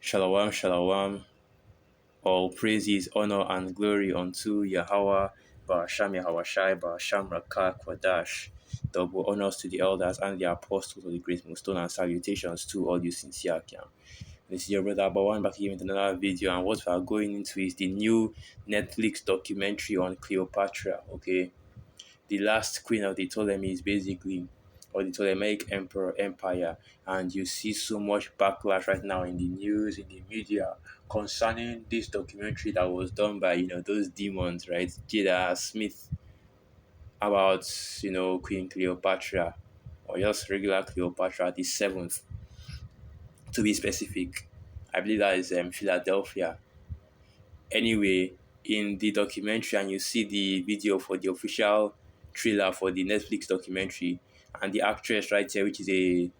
Shalom, shalom. All praises, honor, and glory unto Yahweh, Ba'asham Yahawashai, Ba'asham Rakah, Kwadash. Double honors to the elders and the apostles of the great millstone, and salutations to all you sincere Kiam. This is your brother Abawan back here with another video, and what we are going into is the new Netflix documentary on Cleopatra. Okay, the last queen of the Ptolemies, basically, or the Ptolemaic empire, and you see so much backlash right now in the news, in the media, concerning this documentary that was done by those demons, right? Jada Smith, about Queen Cleopatra, or just regular Cleopatra, the seventh, to be specific. I believe that is Philadelphia. Anyway, in the documentary, and you see the video for the official trailer for the Netflix documentary, and the actress right here, which is a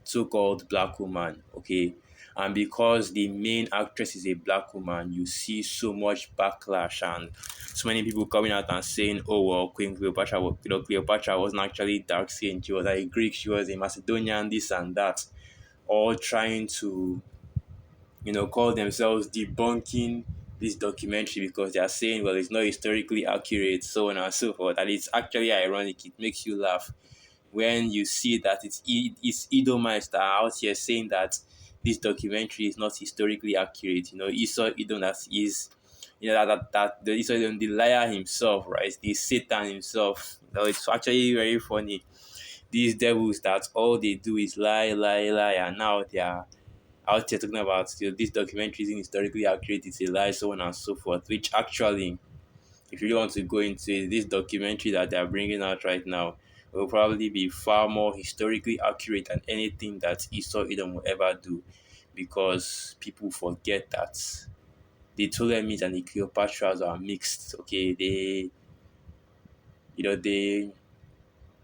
so-called black woman, okay, and because the main actress is a black woman, you see so much backlash and so many people coming out and saying, oh well, Queen Cleopatra, Cleopatra wasn't actually dark skinned, she was a Greek, she was a Macedonian, this and that, all trying to call themselves debunking this documentary because they are saying, well, it's not historically accurate, so on and so forth. And it's actually ironic. It makes you laugh when you see that it's Edomites that are out here saying that this documentary is not historically accurate. Esau Edom, that is, that the Esau Edom, the liar himself, right? The Satan himself. It's actually very funny. These devils that all they do is lie, lie, lie, and now they are out here talking about this documentary isn't historically accurate, it's a lie, so on and so forth. Which actually, if you really want to go into it, this documentary that they're bringing out right now will probably be far more historically accurate than anything that Esau Edom will ever do, because people forget that the Ptolemies and the Cleopatras are mixed. Okay, they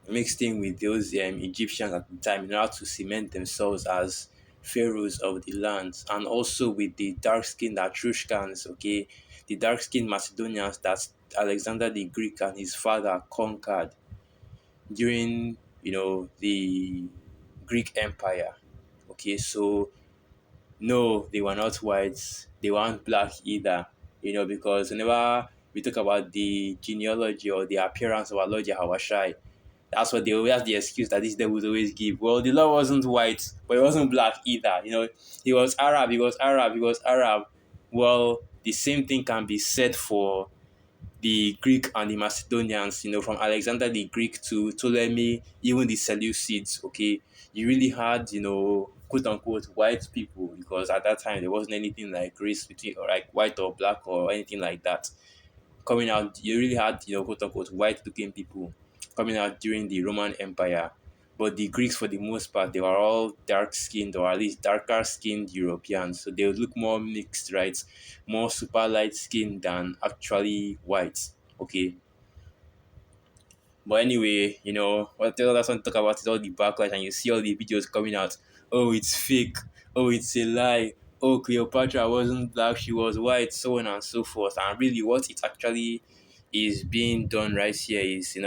mixed in with those Egyptians at the time in order to cement themselves as pharaohs of the land, and also with the dark-skinned Etruscans, okay, the dark-skinned Macedonians that Alexander the Greek and his father conquered during the Greek Empire. Okay, so no, they were not white, they weren't black either, because whenever we talk about the genealogy or the appearance of our Lord Yahweh, that's what that's the excuse that these devils always give. Well, the Lord wasn't white, but he wasn't black either. He was Arab, he was Arab, he was Arab. Well, the same thing can be said for the Greek and the Macedonians, from Alexander the Greek to Ptolemy, even the Seleucids, okay? You really had, quote unquote, white people, because at that time there wasn't anything like race between, or like white or black or anything like that coming out. You really had, quote unquote, white looking people coming out during the Roman Empire. But the Greeks, for the most part, they were all dark skinned, or at least darker skinned Europeans. So they would look more mixed, right? More super light skinned than actually white. Okay. But anyway, what the other one talk about is all the backlash, and you see all the videos coming out. Oh, it's fake. Oh, it's a lie. Oh, Cleopatra wasn't black, she was white, so on and so forth. And really, what it actually is being done right here is,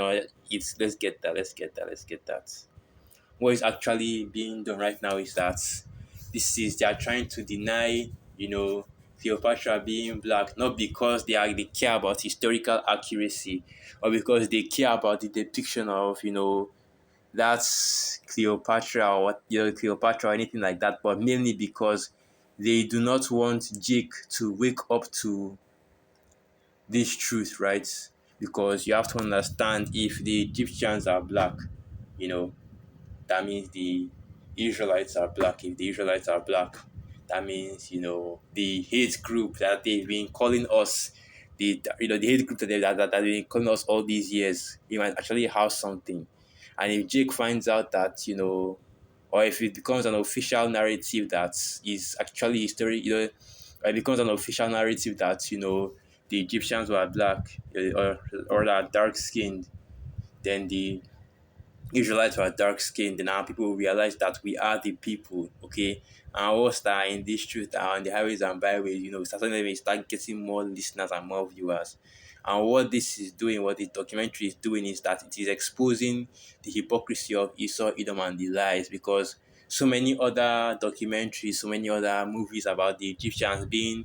it's let's get that. What is actually being done right now is that they are trying to deny, Cleopatra being black, not because they care about historical accuracy, or because they care about the depiction of that's Cleopatra, or Cleopatra or anything like that, but mainly because they do not want Jake to wake up to this truth, right? Because you have to understand, if the Egyptians are black, you know that means the Israelites are black. If the Israelites are black, that means the hate group that they've been calling us, the hate group that they've been calling us all these years, it might actually have something. And if Jake finds out that or if it becomes an official narrative that is actually history, it becomes an official narrative that the Egyptians were black, or that dark skinned, then the Israelites were dark skinned, and now people will realize that we are the people, okay? And us that are in this truth are on the highways and byways, suddenly we start getting more listeners and more viewers. And what this is doing, what this documentary is doing, is that it is exposing the hypocrisy of Esau, Edom, and the lies, because so many other documentaries, so many other movies about the Egyptians being,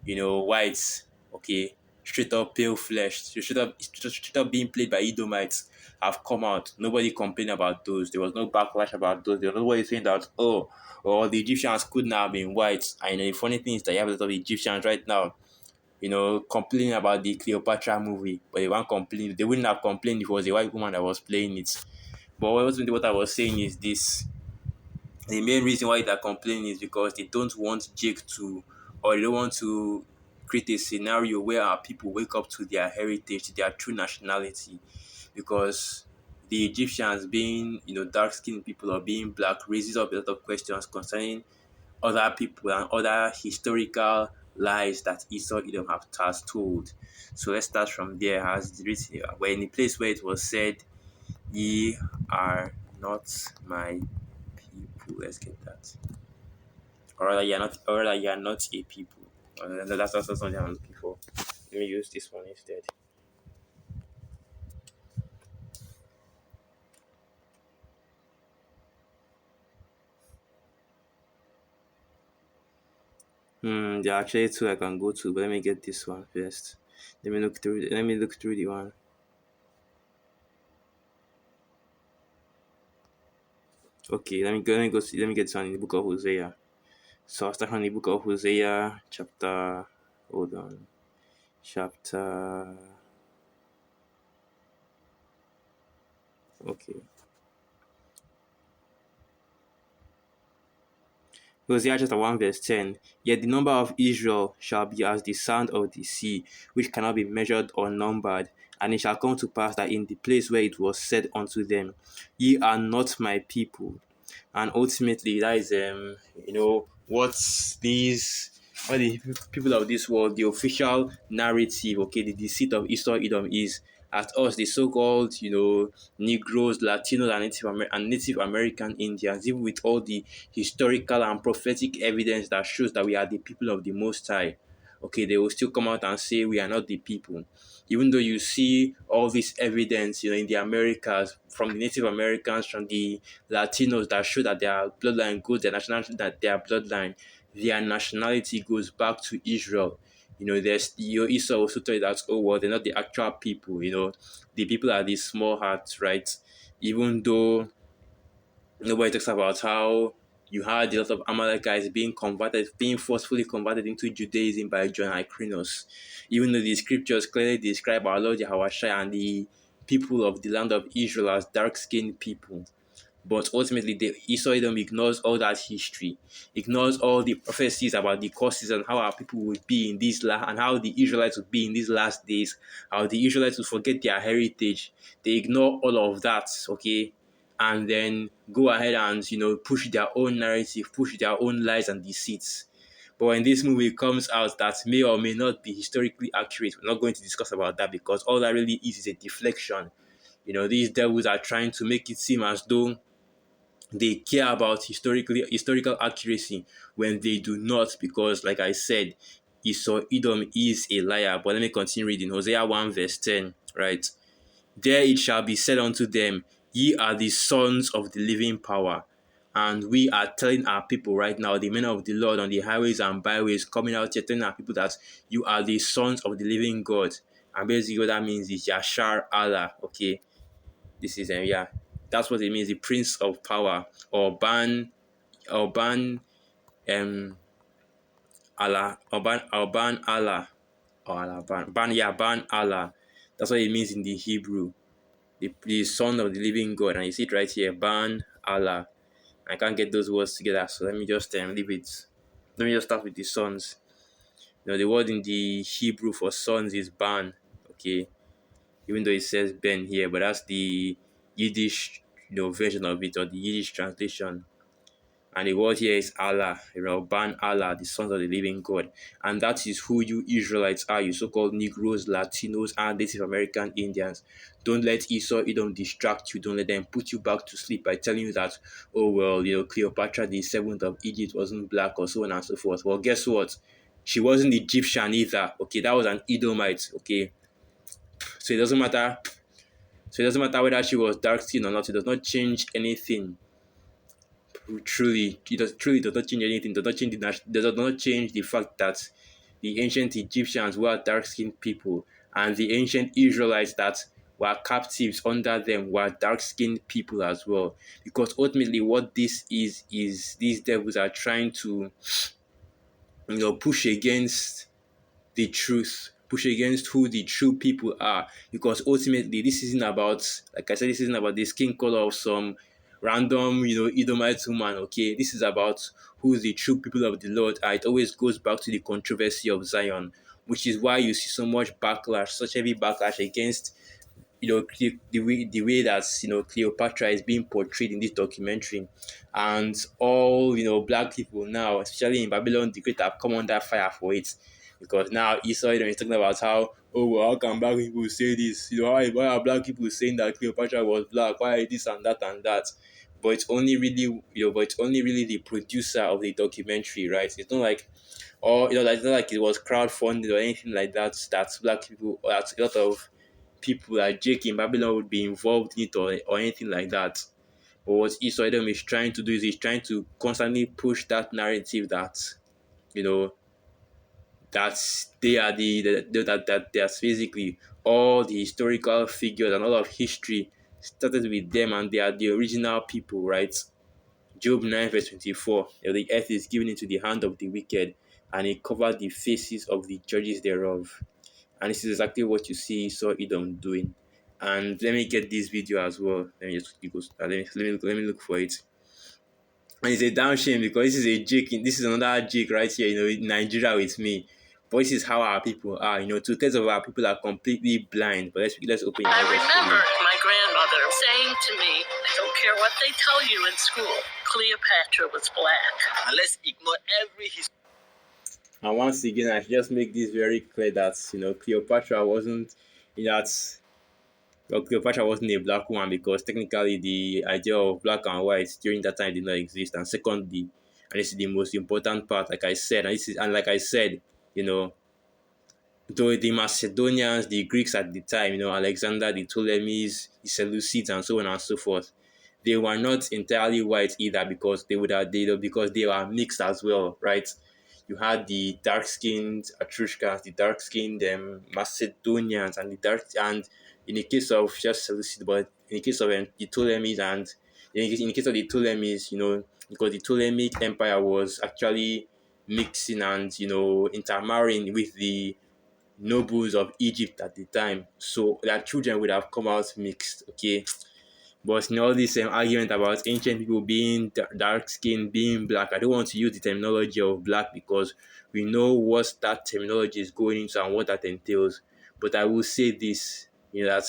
whites, okay, straight up pale flesh, straight up being played by Edomites have come out. Nobody complained about those. There was no backlash about those. There was nobody saying that, the Egyptians couldn't have been white. And the funny thing is that you have a lot of Egyptians right now, complaining about the Cleopatra movie, but they weren't complaining. They wouldn't have complained if it was a white woman that was playing it. But what I was saying is this: the main reason why they're complaining is because they don't want Jake to, or they don't want to create a scenario where our people wake up to their heritage, to their true nationality, because the Egyptians being, dark skinned people or being black raises up a lot of questions concerning other people and other historical lies that Esau Edom have has told. So let's start from there. As the written, we're in a place where it was said, "Ye are not my people." Let's get that. Or rather, you are not a people. That's something I'm looking for. Let me use this one instead. There are actually two I can go to, but let me get this one first. Let me look through the one. Okay, let me get this one in the book of Hosea. So I'll start from the book of Hosea, chapter. Hold on. Chapter. Okay. Hosea chapter 1 verse 10. Yet the number of Israel shall be as the sand of the sea, which cannot be measured or numbered. And it shall come to pass that in the place where it was said unto them, Ye are not my people. And ultimately, that is, what the people of this world, the official narrative, okay, the deceit of Esau Edom is at us, the so-called, Negroes, Latinos, and Native American Indians, even with all the historical and prophetic evidence that shows that we are the people of the Most High. Okay, they will still come out and say we are not the people. Even though you see all this evidence, in the Americas, from the Native Americans, from the Latinos, that show that their bloodline goes, their nationality goes back to Israel. There's Esau also told you that, oh well, they're not the actual people. The people are these small hearts, right? Even though nobody talks about how you had a lot of Amalekites being forcefully converted into Judaism by John Hyrcanus. Even though the scriptures clearly describe our Lord Yahweh and the people of the land of Israel as dark-skinned people. But ultimately, the Esau Edom ignores all that history, ignores all the prophecies about the curses and how our people would be in and how the Israelites would be in these last days, how the Israelites would forget their heritage. They ignore all of that, okay, and then go ahead and push their own narrative, push their own lies and deceits. But when this movie comes out, that may or may not be historically accurate, we're not going to discuss about that because all that really is a deflection. These devils are trying to make it seem as though they care about historical accuracy when they do not, because like I said, Esau Edom is a liar. But let me continue reading Hosea 1 verse 10, right? There it shall be said unto them, Ye are the sons of the living power. And we are telling our people right now, the men of the Lord on the highways and byways, coming out here telling our people that you are the sons of the living God. And basically what that means is Yashar Allah. Okay, this is yeah, that's what it means. The Prince of Power, or Ban um Ban Allah, or Allah Ban Allah. That's what it means in the Hebrew. The Son of the Living God, and you see it right here, Ban Allah. I can't get those words together, so let me just leave it. Let me just start with the sons. The word in the Hebrew for sons is Ban. Okay, even though it says Ben here, but that's the Yiddish version of it, or the Yiddish translation. And the word here is Allah, Ban Allah, the sons of the living God. And that is who you Israelites are, you so-called Negroes, Latinos, and Native American Indians. Don't let Esau Edom distract you. Don't let them put you back to sleep by telling you that, oh well, Cleopatra the seventh of Egypt wasn't black, or so on and so forth. Well, guess what? She wasn't Egyptian either. Okay, that was an Edomite. Okay, so it doesn't matter. So it doesn't matter whether she was dark skinned or not. It does not change anything. truly does not change anything. Does not change the fact that the ancient Egyptians were dark-skinned people, and the ancient Israelites that were captives under them were dark-skinned people as well. Because ultimately, what this is these devils are trying to, push against the truth, push against who the true people are. Because ultimately, this isn't about, like I said, this isn't about the skin color of some random, Edomite woman. Okay, this is about who the true people of the Lord are. It always goes back to the controversy of Zion, which is why you see so much backlash, such heavy backlash against the way that Cleopatra is being portrayed in this documentary, and all black people now, especially in Babylon the Great, have come under fire for it, because now Esau is talking about how, oh well, how can black people say this? Why are black people saying that Cleopatra was black? Why this and that and that? But it's only really the producer of the documentary, right? It's not like, or like, it's not like it was crowdfunded or anything like that. That black people, or that a lot of people like Jake in Babylon would be involved in it, or anything like that. But what Esau Edom is trying to do is he's trying to constantly push that narrative that you know that they are that's basically all the historical figures and all of history started with them, and they are the original people, right? Job 9 verse 24, the earth is given into the hand of the wicked, and it covered the faces of the judges thereof. And this is exactly what you see Saw Edom doing. And let me get this video as well. Let me just let me look for it. And it's a damn shame, because this is a Jake. This is another Jake right here. In Nigeria with me. But this is how our people are. Two-thirds of our people are completely blind. But let's open it. I remember my grandmother saying to me, "I don't care what they tell you in school. Cleopatra was black." And let's ignore every history. And once again, I should just make this very clear that Cleopatra wasn't that. Well, Cleopatra wasn't a black woman, because technically the idea of black and white during that time did not exist. And secondly, and this is the most important part, like I said, like I said, you know, though the Macedonians, the Greeks at the time, Alexander, the Ptolemies, the Seleucids, and so on and so forth, they were not entirely white either, because because they were mixed as well, right? You had the dark-skinned Etruscans, the dark-skinned Macedonians, and and in the case of just Seleucid, but in the case of the Ptolemies, and in the case of the Ptolemies, because the Ptolemaic Empire was actually mixing and intermarrying with the nobles of Egypt at the time, so their children would have come out mixed. Okay, but in all this argument about ancient people being dark skinned, being black, I don't want to use the terminology of black, because we know what that terminology is going into and what that entails. But I will say this, that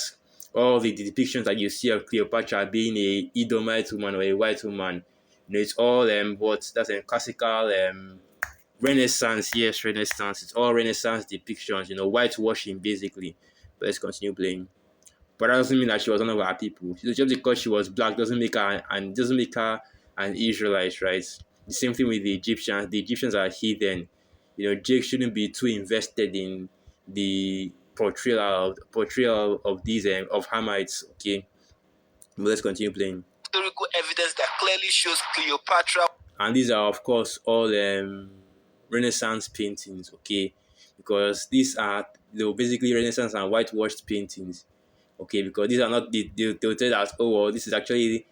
all the depictions that you see of Cleopatra being a Edomite woman or a white woman, it's all that's a classical Renaissance. Yes, Renaissance. It's all Renaissance depictions, whitewashing basically. But let's continue playing. But that doesn't mean that she was one of our people. Just because she was black doesn't make her an Israelite, right? The same thing with the Egyptians. The Egyptians are heathen. Jake shouldn't be too invested in the portrayal of these of Hamites. Okay, but let's continue playing. Historical evidence that clearly shows Cleopatra. And these are, of course, all Renaissance paintings. Okay, because these are basically Renaissance and whitewashed paintings. Okay, because these are not they'll tell us, oh well, this is actually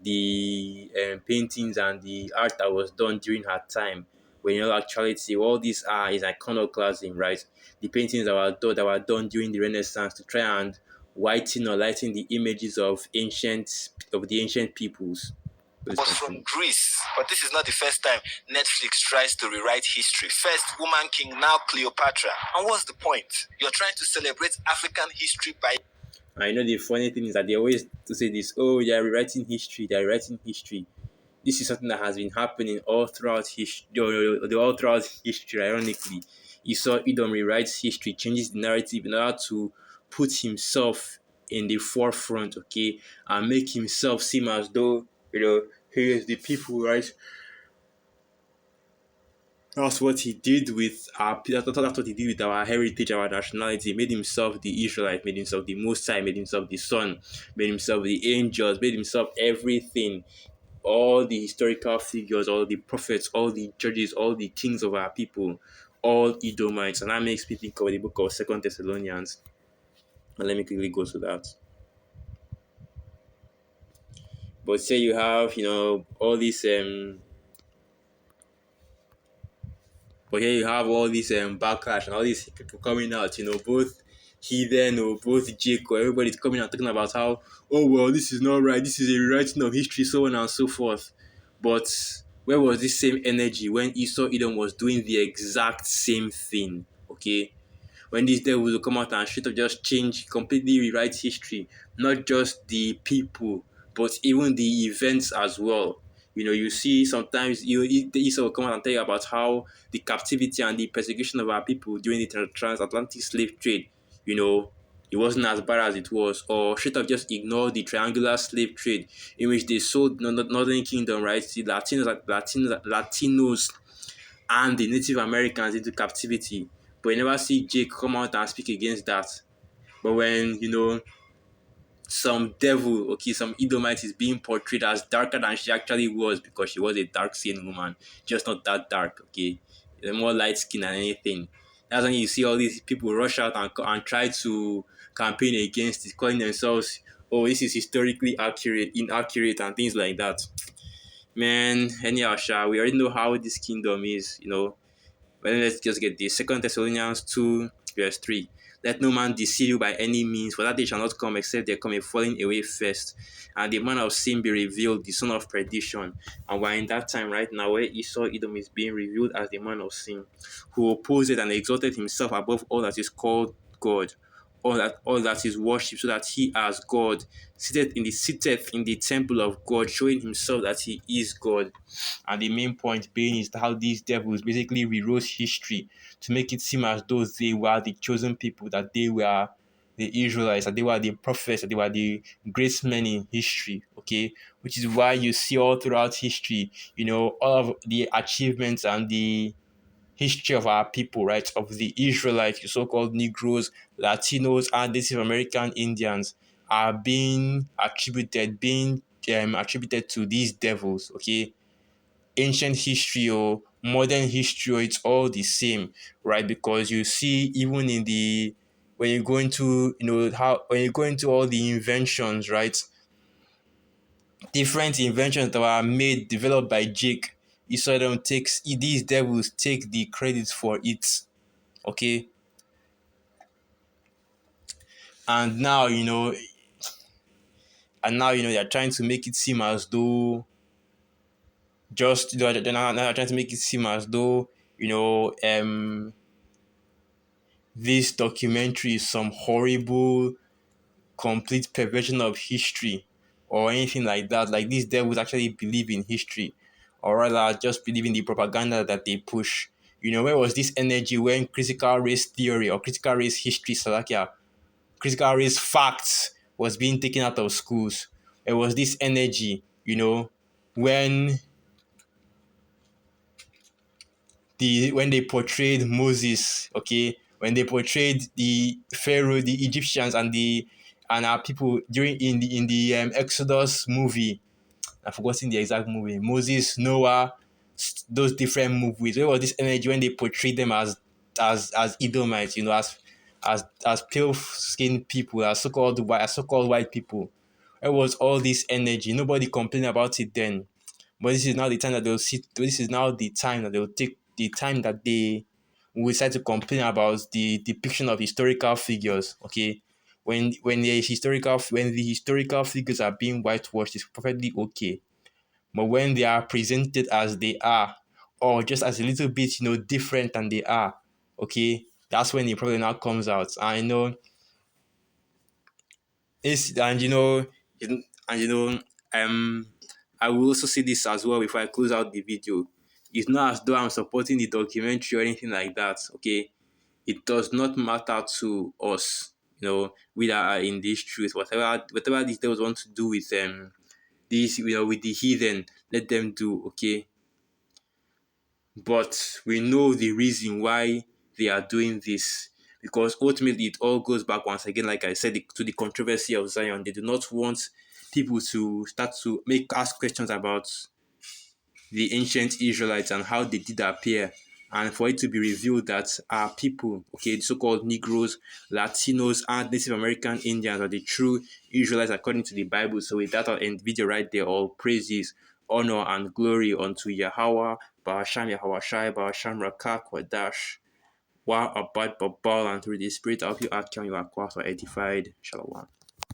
the paintings and the art that was done during her time. When actually see all these are is iconoclasm, right? The paintings that were done during the Renaissance to try and whiten or lighten the images of the ancient peoples. Was from Greece, but this is not the first time Netflix tries to rewrite history. First woman king, now Cleopatra. And what's the point? You're trying to celebrate African history by... I know the funny thing is that they always to say this, oh, they are rewriting history, they are writing history. This is something that has been happening all throughout history, ironically. You saw Edom rewrites history, changes the narrative in order to put himself in the forefront, okay, and make himself seem as though, he is the people, right? That's what he did with that's what he did with our heritage, our nationality. He made himself the Israelite, made himself the Most High, made himself the Son, made himself the angels, made himself everything all the historical figures, all the prophets, all the judges, all the kings of our people, all Edomites. And that makes me think of the book of Second Thessalonians. And let me quickly go to that. But say you have, all these but here you have all this backlash and all these people coming out, both heathen or both Jake or everybody's coming out talking about how, oh well, this is not right, this is a rewriting of history, so on and so forth. But where was this same energy when Esau Edom was doing the exact same thing? Okay, when these devils will come out and straight up just change, completely rewrite history, not just the people, but even the events as well. You see sometimes Esau will come out and tell you about how the captivity and the persecution of our people during the transatlantic slave trade, you know, it wasn't as bad as it was, or straight up just ignore the triangular slave trade in which they sold Northern Kingdom, right? The Latinos and the Native Americans into captivity. But you never see Jake come out and speak against that. But when, some devil, okay, some Edomite is being portrayed as darker than she actually was because she was a dark skinned woman, just not that dark, okay? They're more light skinned than anything. That's when you see all these people rush out and try to campaign against it, calling themselves, oh, this is historically accurate, inaccurate, and things like that. Man, anyhow, we already know how this kingdom is, But let's just get this. Second Thessalonians 2, verse 3. Let no man deceive you by any means, for that day shall not come except there come a falling away first, and the man of sin be revealed, the son of perdition. And we're in that time right now where Esau Edom is being revealed as the man of sin, who opposed and exalted himself above all that is called God, all that is worshipped, so that he as God sitteth in the temple of God, showing himself that he is God. And the main point being is how these devils basically rewrote history to make it seem as though they were the chosen people, that they were the Israelites, that they were the prophets, that they were the great men in history, okay? Which is why you see all throughout history, all of the achievements and the history of our people, right? Of the Israelites, the so-called Negroes, Latinos, and Native American Indians are being attributed to these devils, okay? Ancient history or modern history, it's all the same, right? Because you see, even in the when you go into how when you go into all the inventions, right? Different inventions that were made, developed by Jake. You saw them these devils take the credit for it. Okay. And now, they're trying to make it seem as though just they're trying to make it seem as though, this documentary is some horrible, complete perversion of history or anything like that. Like these devils actually believe in history, or rather just believe in the propaganda that they push. Where was this energy when critical race theory or critical race history, Salakia, critical race facts was being taken out of schools? There was this energy, when when they portrayed Moses, okay, when they portrayed the Pharaoh, the Egyptians, and our people during in the Exodus movie. I've forgotten the exact movie. Moses, Noah, those different movies. Where was this energy when they portrayed them as Edomites, as pale skinned people, as so-called white people? Where was all this energy? Nobody complained about it then. But this is now the time that they'll sit. This is now the time that they'll take the time that they will decide to complain about the depiction of historical figures. Okay, when the historical figures are being whitewashed, it's perfectly okay. But when they are presented as they are, or just as a little bit, different than they are, okay, that's when the problem now comes out. I know it's and I will also say this as well before I close out the video. It's not as though I'm supporting the documentary or anything like that. Okay, it does not matter to us. We that are in this truth, whatever these devils want to do with this, with the heathen, let them do. Okay, but we know the reason why they are doing this, because ultimately it all goes back once again, like I said, to the controversy of Zion. They do not want people to start to make ask questions about the ancient Israelites and how they did appear, and for it to be revealed that our people, okay, the so-called Negroes, Latinos, and Native American Indians are the true Israelites according to the Bible. So with that video right there, all praises, honor, and glory unto Yahweh, Ba'asham Yahweh Shai, Ba'asham Rakak, Wadash, Wa Abad Babal, and through the Spirit, I hope you act on your acquire or edified. Shalom.